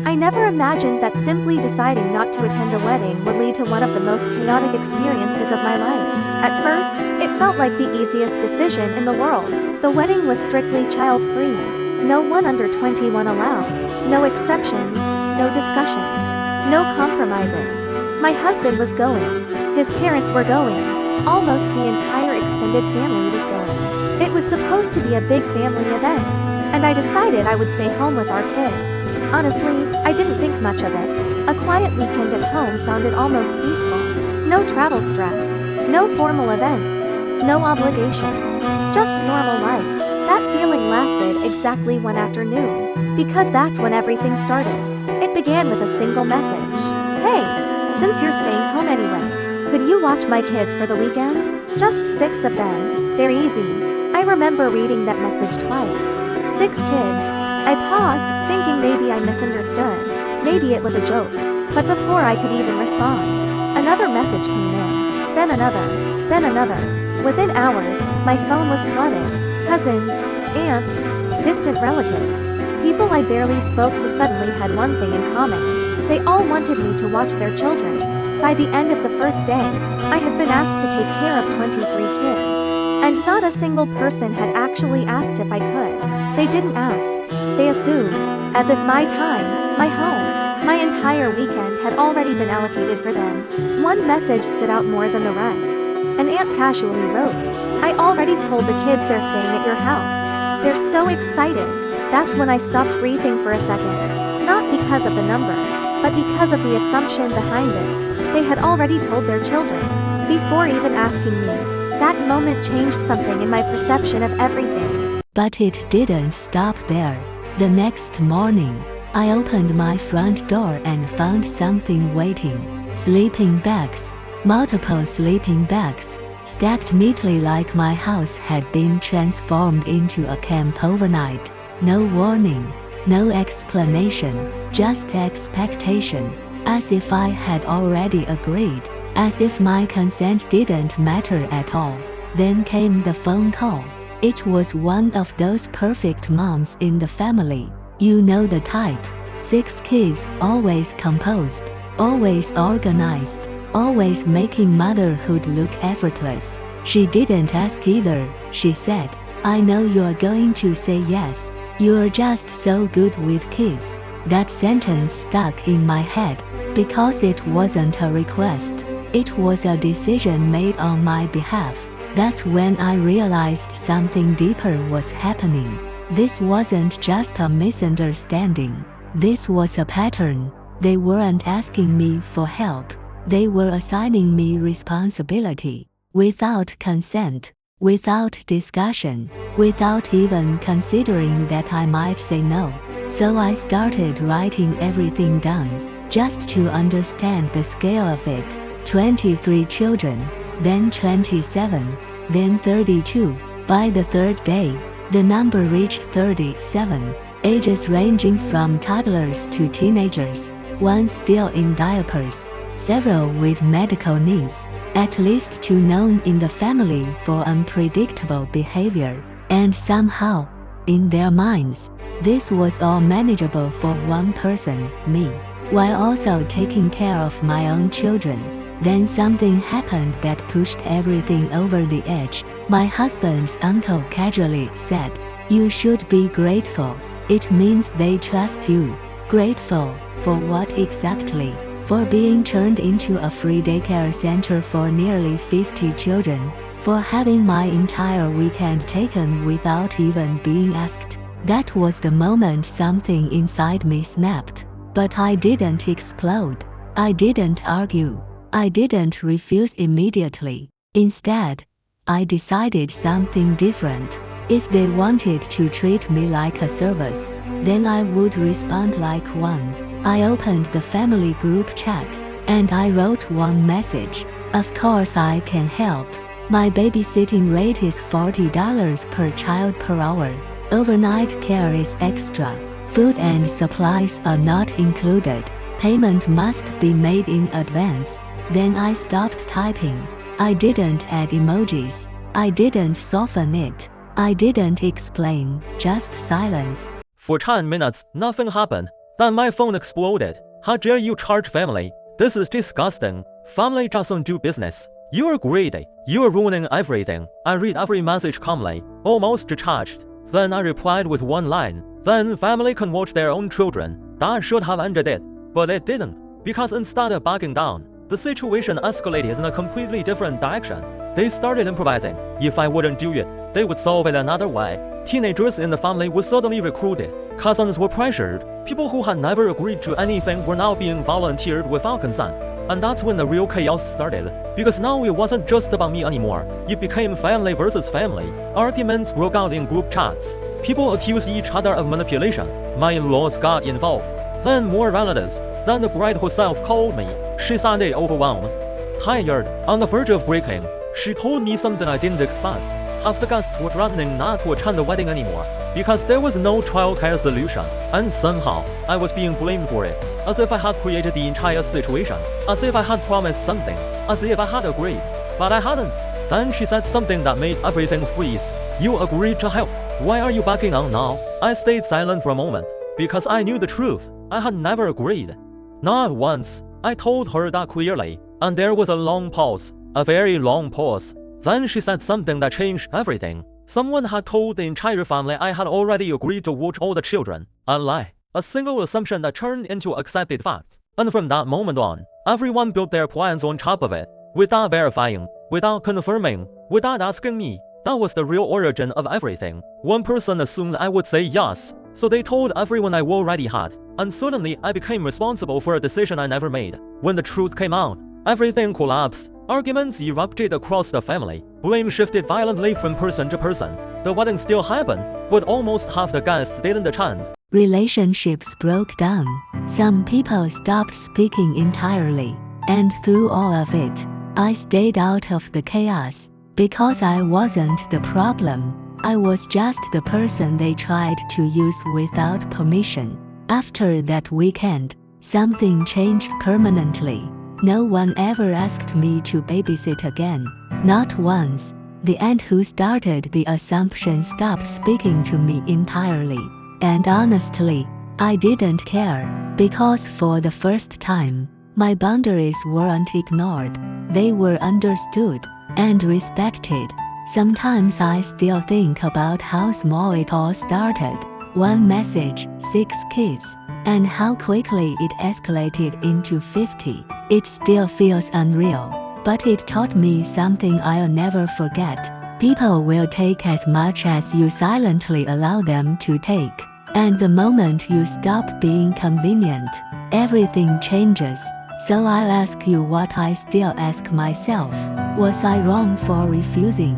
I never imagined that simply deciding not to attend a wedding would lead to one of the most chaotic experiences of my life. At first, it felt like the easiest decision in the world. The wedding was strictly child-free. No one under 21 allowed. No exceptions, no discussions, no compromises. My husband was going. His parents were going. Almost the entire extended family was going. It was supposed to be a big family event, and I decided I would stay home with our kids. Honestly, I didn't think much of it. A quiet weekend at home sounded almost peaceful. No travel stress, no formal events, no obligations, just normal life. That feeling lasted exactly one afternoon, because that's when everything started. It began with a single message. Hey, since you're staying home anyway, could you watch my kids for the weekend? Just 6 of them, they're easy. I remember reading that message twice. 6 kids. I paused, thinking maybe I misunderstood. Maybe it was a joke. But before I could even respond, another message came in. Then another. Then another. Within hours, my phone was flooded. Cousins, aunts, distant relatives. People I barely spoke to suddenly had one thing in common. They all wanted me to watch their children. By the end of the first day, I had been asked to take care of 23 kids. And not a single person had actually asked if I could. They didn't ask. They assumed, as if my time, my home, my entire weekend had already been allocated for them. One message stood out more than the rest. An aunt casually wrote, I already told the kids they're staying at your house. They're so excited. That's when I stopped breathing for a second. Not because of the number, but because of the assumption behind it. They had already told their children, before even asking me. That moment changed something in my perception of everything. But it didn't stop there. The next morning, I opened my front door and found something waiting. Sleeping bags. Multiple sleeping bags, stacked neatly like my house had been transformed into a camp overnight. No warning, no explanation, just expectation. As if I had already agreed. As if my consent didn't matter at all. Then came the phone call. It was one of those perfect moms in the family. You know the type. 6 kids, always composed, always organized, always making motherhood look effortless. She didn't ask either. She said, I know you're going to say yes. You're just so good with kids. That sentence stuck in my head, because it wasn't a request. It was a decision made on my behalf. That's when I realized something deeper was happening. This wasn't just a misunderstanding. This was a pattern. They weren't asking me for help. They were assigning me responsibility. Without consent, without discussion, without even considering that I might say no. So I started writing everything down, just to understand the scale of it. 23 children, then 27, then 32. By the 3rd day, the number reached 37, ages ranging from toddlers to teenagers, one still in diapers, several with medical needs, at least 2 known in the family for unpredictable behavior, and somehow, in their minds, this was all manageable for one person, me, while also taking care of my own children. Then something happened that pushed everything over the edge. My husband's uncle casually said, You should be grateful. It means they trust you. Grateful, for what exactly? For being turned into a free daycare center for nearly 50 children. For having my entire weekend taken without even being asked. That was the moment something inside me snapped. But I didn't explode. I didn't argue. I didn't refuse immediately. Instead, I decided something different. If they wanted to treat me like a service, then I would respond like one. I opened the family group chat, and I wrote one message. Of course I can help. My babysitting rate is $40 per child per hour. Overnight care is extra. Food and supplies are not included. Payment must be made in advance. Then I stopped typing. I didn't add emojis. I didn't soften it. I didn't explain, just silence. For 10 minutes, nothing happened. Then my phone exploded. How dare you charge family? This is disgusting. Family doesn't do business. You're greedy. You're ruining everything. I read every message calmly, almost detached. Then I replied with one line. Then family can watch their own children. That should have ended it. But it didn't. Because instead of backing down, the situation escalated in a completely different direction. They started improvising. If I wouldn't do it, they would solve it another way. Teenagers in the family were suddenly recruited. Cousins were pressured. People who had never agreed to anything were now being volunteered without consent. And that's when the real chaos started. Because now it wasn't just about me anymore. It became family versus family. Arguments broke out in group chats. People accused each other of manipulation. My in-laws got involved. Then more relatives. Then the bride herself called me. She sounded overwhelmed, tired, on the verge of breaking. She told me something I didn't expect. Half the guests were threatening not to attend the wedding anymore because there was no childcare solution, and somehow I was being blamed for it, as if I had created the entire situation, as if I had promised something, as if I had agreed, but I hadn't. Then she said something that made everything freeze. You agreed to help. Why are you backing out now? I stayed silent for a moment because I knew the truth. I had never agreed. Not once. I told her that clearly, and there was a long pause, a very long pause. Then she said something that changed everything. Someone had told the entire family I had already agreed to watch all the children. A lie. A single assumption that turned into accepted fact. And from that moment on, everyone built their plans on top of it, without verifying, without confirming, without asking me. That was the real origin of everything. One person assumed I would say yes, so they told everyone I already had. And suddenly I became responsible for a decision I never made. When the truth came out, everything collapsed. Arguments erupted across the family. Blame shifted violently from person to person. The wedding still happened, but almost half the guests didn't attend. Relationships broke down. Some people stopped speaking entirely. And through all of it, I stayed out of the chaos. Because I wasn't the problem. I was just the person they tried to use without permission. After that weekend, something changed permanently. No one ever asked me to babysit again. Not once. The aunt who started the assumption stopped speaking to me entirely. And honestly, I didn't care. Because for the first time, my boundaries weren't ignored. They were understood and respected. Sometimes I still think about how small it all started. One message, 6 kids, and how quickly it escalated into 50. It still feels unreal, but it taught me something I'll never forget. People will take as much as you silently allow them to take. And the moment you stop being convenient, everything changes. So I'll ask you what I still ask myself. Was I wrong for refusing?